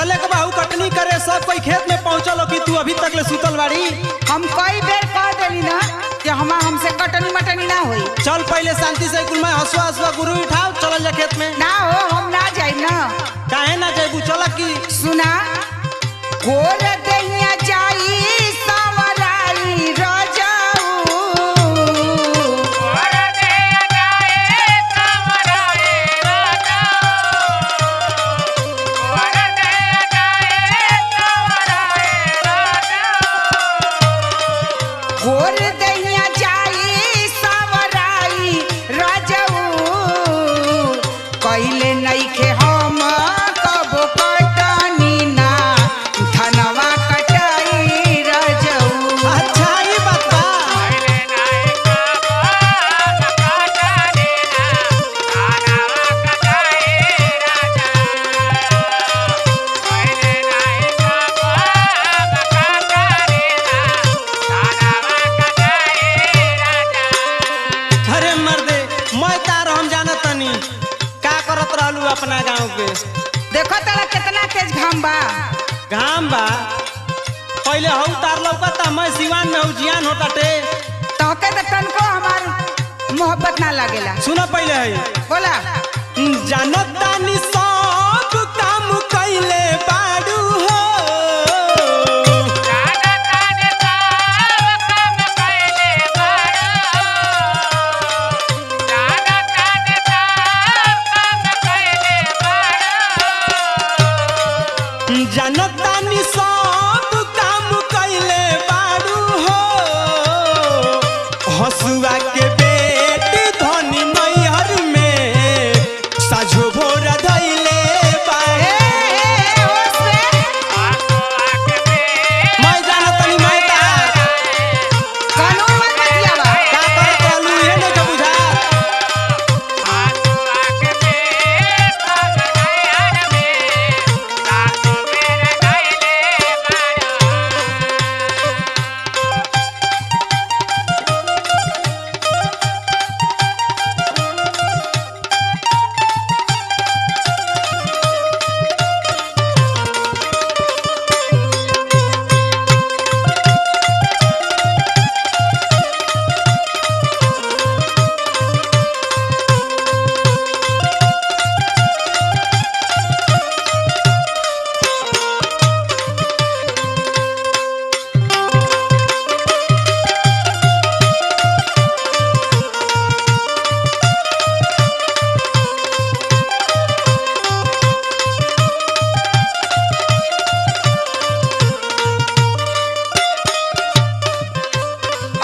चले के बाहू कटनी करे सब कोई खेत में पहुंचल हो कि तू अभी तक ले सुतल बाड़ी। हम कई बेर कह देली ना कि हमसे कटनी मटनी ना होई। चल पहले शांति से कुल में हसुआ हसुआ गुरु उठाओ चल जा खेत में। ना हो हम ना जाई ना। काहे ना जाइबू चल की सुना गोर दहिया जाई सावराई रजाऊ गोर दहिया जाई सावराई रजाऊ गोर दहिया जाई सावराई रजाऊ गोर दहिया जाई सावराई रजाऊ कइले नइखे हम कब कटनी ना धनवा कटाई रजऊ। अच्छा ई बात बा। कइले नइ कब कटनी ना धनवा कटाई रजऊ। कइले नइ कब कटनी ना धनवा कटाई रजऊ। अरे मर्दे मैं तार हम जाना तनी का करत रहलू अपना गांव के। देखो तला कितना तेज घाम बा। घाम बा पहले हऊ तार लौकता मैं सिवान में हऊ जियान होताटे। तोके तो तनको हमार मोहब्बत ना लगेला। सुनो पहले है बोला जानत तानी सब काम कइले बाड़ू हो। जानत तानी सब काम कइले बाड़ू। जानत तानी सब काम कइले बाड़ू। जानत तानी सब काम कइले बाड़ू हो। हसुआ के बेटी धनी नैहर में साझो भोर धइले बाड़े। मैं जानत तानी मैं तार कानून मत बतिया बा। का करत रहलू इहे नहीं के बुझा।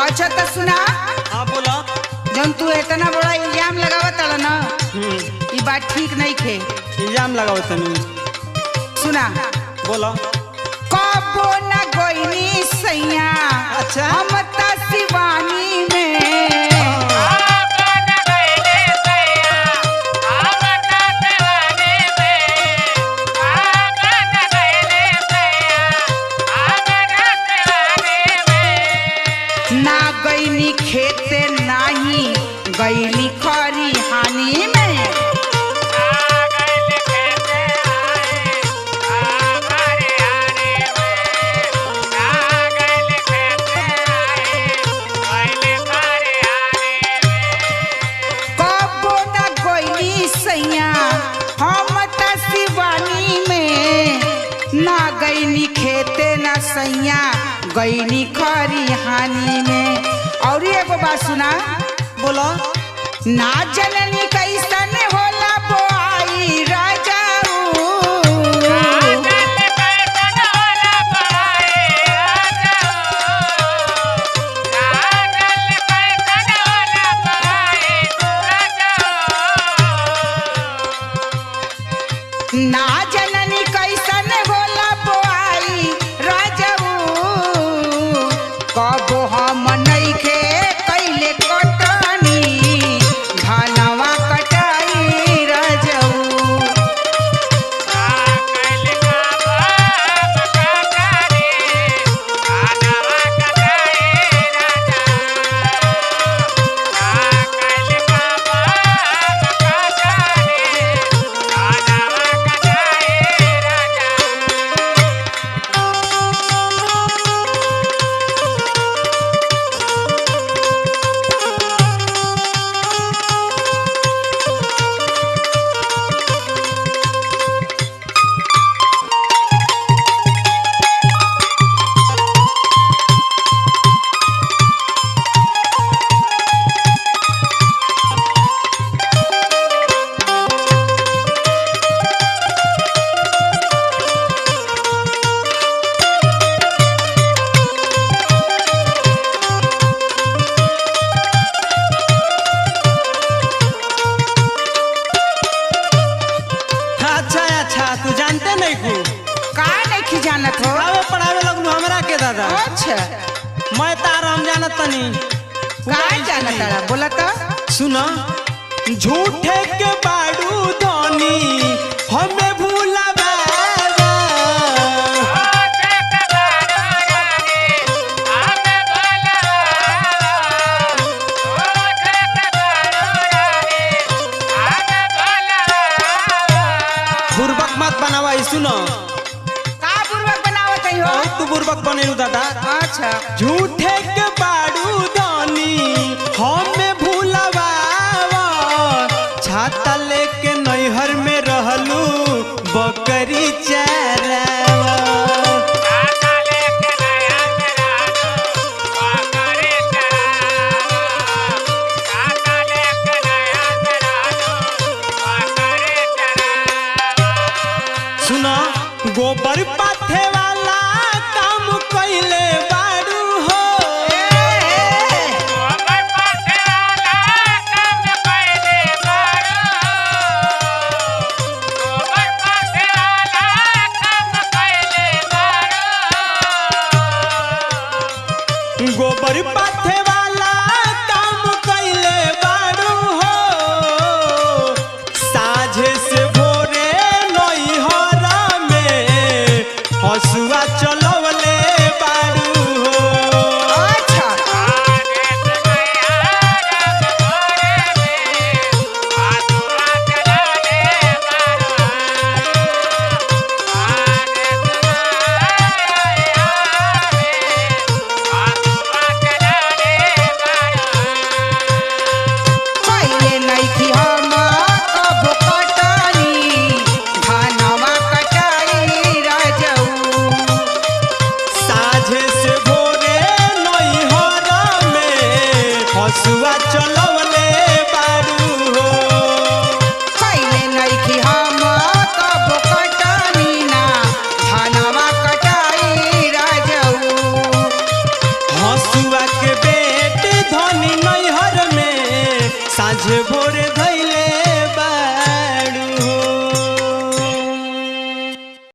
अच्छा तो सुना हाँ बोला। जब तू इतना बड़ा इल्जाम लगावत हला ना ये बात ठीक नहीं खे। इल्जाम लगाओ तनी। सुना बोला। कबो न गोइनी सैया अच्छा। हम त शिवानी में ना गईनी खेते नाही गईनी खरी हानि में। कबो न गईनी सैया हम त शिवानी में ना गईनी खेते न सैया गईनी खरी हानि में। और एगो बात सुना बोला। ना जननी कैसन होला बोआई राजाऊ। ना जननी कैसन होला बोआई राजाऊ। कबो हम नइखे कइले कटनी धनवा अच्छा मैं तार हम जानत तनी का जाना तारा बोला तो सुना झूठे के बाड़ू धनी हमें भूलावा बुर्बक मत बनावा सुनो का बुर्बक बनावत है हो तू बुर्बक बनेलू दादा अच्छा झूठे के बाड़ू धनी हमें भूलावा छाता लेके नैहर में रहलू बकरी चरावा सुनो गोबर पाथे वाला काम कइले बाड़ू हो गोबर पाथे